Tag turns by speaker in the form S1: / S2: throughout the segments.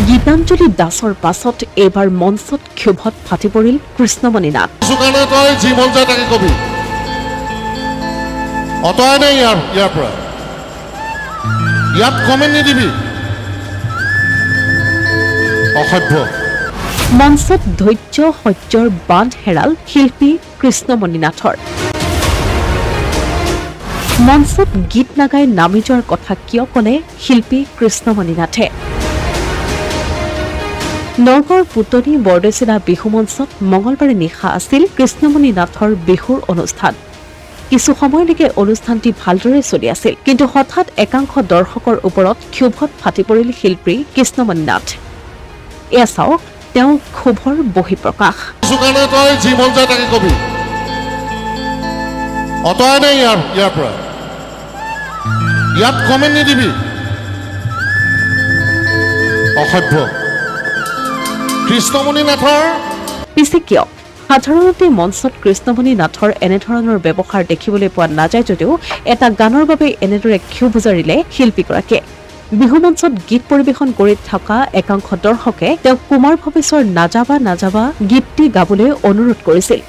S1: গীতাঞ্জলি দাসৰ পাছত এইবাৰ মঞ্চত ক্ষোভত ফাটি পৰিল কৃষ্ণমণি নাথ।
S2: তই যি মন যায় তাকে কবি, অতৰাই নাই ইয়াৰ পৰা, ইয়াত কমেণ্ট নিদিবি, অসভ্য।
S1: মঞ্চত ধৈৰ্য সহ্যৰ বান্ধ হেৰাল শিল্পী কৃষ্ণমণি নাথৰ। মঞ্চত গীত নাগাই নামি যোৱাৰ কথা কিয় ক'লে শিল্পী কৃষ্ণমণি নাথে? নগাঁৱৰ পুতনি বৰদৈচিলা বিহু মঞ্চত মঙলবাৰে নিশা আছিল কৃষ্ণমণি নাথৰ বিহুৰ অনুষ্ঠান। কিছু সময়লৈকে অনুষ্ঠানটি ভালদৰে চলি আছিল, কিন্তু হঠাৎ একাংশ দৰ্শকৰ ওপৰত ক্ষোভত ফাটি পৰিল শিল্পী কৃষ্ণমণি নাথ। এয়া চাওক তেওঁ ক্ষোভৰ বহিঃপ্ৰকাশ।
S2: তই যি মন যায় তাকে কবি, অতৰাই নাই ইয়াৰ পৰা, ইয়াত কমেণ্ট নিদিবি, অসভ্য। কৃষ্ণমণি নাথৰ
S1: পিছে কিয়? সাধাৰণতে মঞ্চত কৃষ্ণমণি নাথৰ এনেধৰণৰ ব্যৱহাৰ দেখিবলৈ পোৱা নাযায় যদিও এটা গানৰ বাবে এনেদৰে ক্ষোভ জাৰিলে শিল্পীগৰাকীয়ে। বিহু মঞ্চত গীত পৰিৱেশন কৰি থকা একাংশ দৰ্শকে তেওঁক কুমাৰ ভৱেশৰ নাযাবা নাযাবা গীতটি গাবলৈ অনুৰোধ কৰিছিল।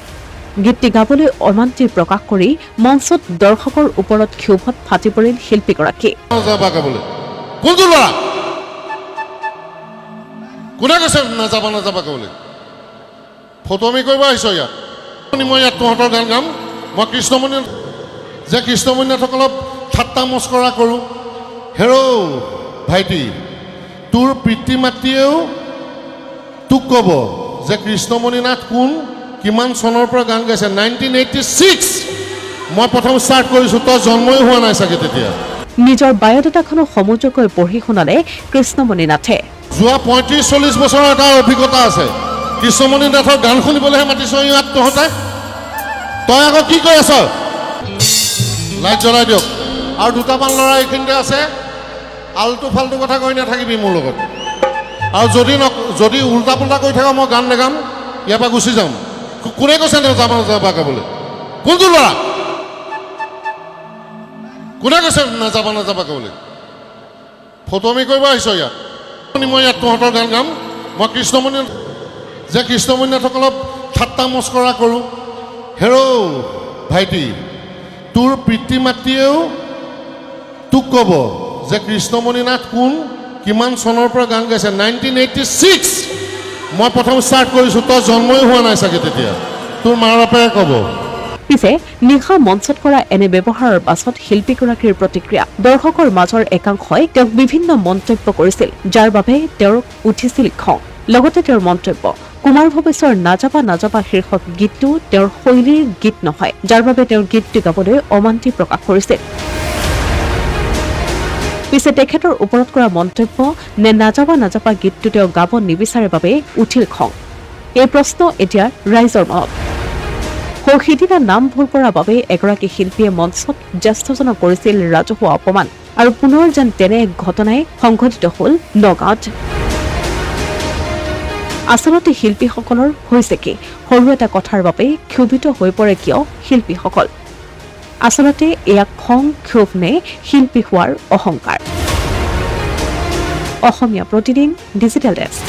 S1: গীতটি গাবলৈ অমান্তি প্ৰকাশ কৰি মঞ্চত দৰ্শকৰ ওপৰত ক্ষোভত ফাটি পৰিল শিল্পীগৰাকী।
S2: কোনে কৈছে নাযাবা নাযাবা ক'বলৈ? ফটোমি কৰিব আহিছ ইয়াত? মই ইয়াত তহঁতৰ গান গাম। মই কৃষ্ণমণি নাথসকলক ঠাট্টা মস্কৰা কৰোঁ। হেৰ' ভাইটি, তোৰ পিতৃ মাতৃয়েও তোক ক'ব যে কৃষ্ণমণি নাথ কোন, কিমান চনৰ পৰা গান গাইছে। 1986 মই প্ৰথম ষ্টাৰ্ট কৰিছোঁ, তই জন্মই হোৱা নাই চাগে তেতিয়া।
S1: নিজৰ বায়'ডাটাখনো সমজুৱাকৈ পঢ়ি শুনালে কৃষ্ণমণি নাথে।
S2: যোৱা 35-40 বছৰৰ এটা অভিজ্ঞতা আছে। কৃষ্ণমণি নাথৰ গান শুনিবলৈহে মাতিছ ইয়াত তহঁতে। তই আকৌ কি কৈ আছ? লাইট জ্বলাই দিয়ক। আৰু দুটামান ল'ৰা এইখিনিতে আছে, আলটু ফাল্টু কথা কৈ নাথাকিবি মোৰ লগত। আৰু যদি উল্টা পুল্টা কৰি থাক মই গান নেগাম, ইয়াৰ পৰা গুচি যাম। কোনে কৈছে নাযাবা নাযাবা গাবলৈ? কোনটো ল'ৰা? কোনে কৈছে নাযাবা নাযাবা গাবলৈ? ফটোমি কৰিব আহিছ ইয়াত? মই ইয়াত তহঁতৰ গান গাম। মই কৃষ্ণমণি নাথসকলক ঠাট্টা মস্কৰা কৰোঁ। হেৰ' ভাইটি, তোৰ পিতৃ মাতৃয়েও তোক ক'ব যে কৃষ্ণমণি নাথ কোন, কিমান চনৰ পৰা গান গাইছে। 1986 মই প্ৰথম ষ্টাৰ্ট কৰিছোঁ, তই জন্মই হোৱা নাই চাগে তেতিয়া। তোৰ মা বাপেৰে ক'ব।
S1: পিছে নিশা মঞ্চত কৰা এনে ব্যৱহাৰৰ পাছত শিল্পীগৰাকীৰ প্ৰতিক্ৰিয়া। দৰ্শকৰ মাজৰ একাংশই তেওঁক বিভিন্ন মন্তব্য কৰিছিল, যাৰ বাবে তেওঁৰ উঠিছিল খং। লগতে তেওঁৰ মন্তব্য, কুমাৰ ভৱেশৰ নাযাবা নাযাবা শীৰ্ষক গীতটো তেওঁৰ শৈলীৰ গীত নহয়, যাৰ বাবে তেওঁৰ গীতটি গাবলৈ অমান্তি প্ৰকাশ কৰিছিল। পিছে তেখেতৰ ওপৰত কৰা মন্তব্য নে নাযাবা নাযাবা গীতটো তেওঁ গাব নিবিচাৰে বাবে উঠিল খং। এই প্ৰশ্ন এতিয়া ৰাইজৰ মনত। সিদিনা নাম ভুল কৰাৰ বাবে এগৰাকী শিল্পীয়ে মঞ্চত জ্যেষ্ঠজনক কৰিছিল ৰাজহুৱা অপমান, আৰু পুনৰ যেন তেনে এক ঘটনাই সংঘটিত হ'ল নগাঁৱত। আচলতে শিল্পীসকলৰ হৈছে কি? সৰু এটা কথাৰ বাবে ক্ষোভিত হৈ পৰে কিয় শিল্পীসকল? আচলতে এয়া খং, ক্ষোভ নে শিল্পী হোৱাৰ অহংকাৰ? Asomiya Pratidin digital desk.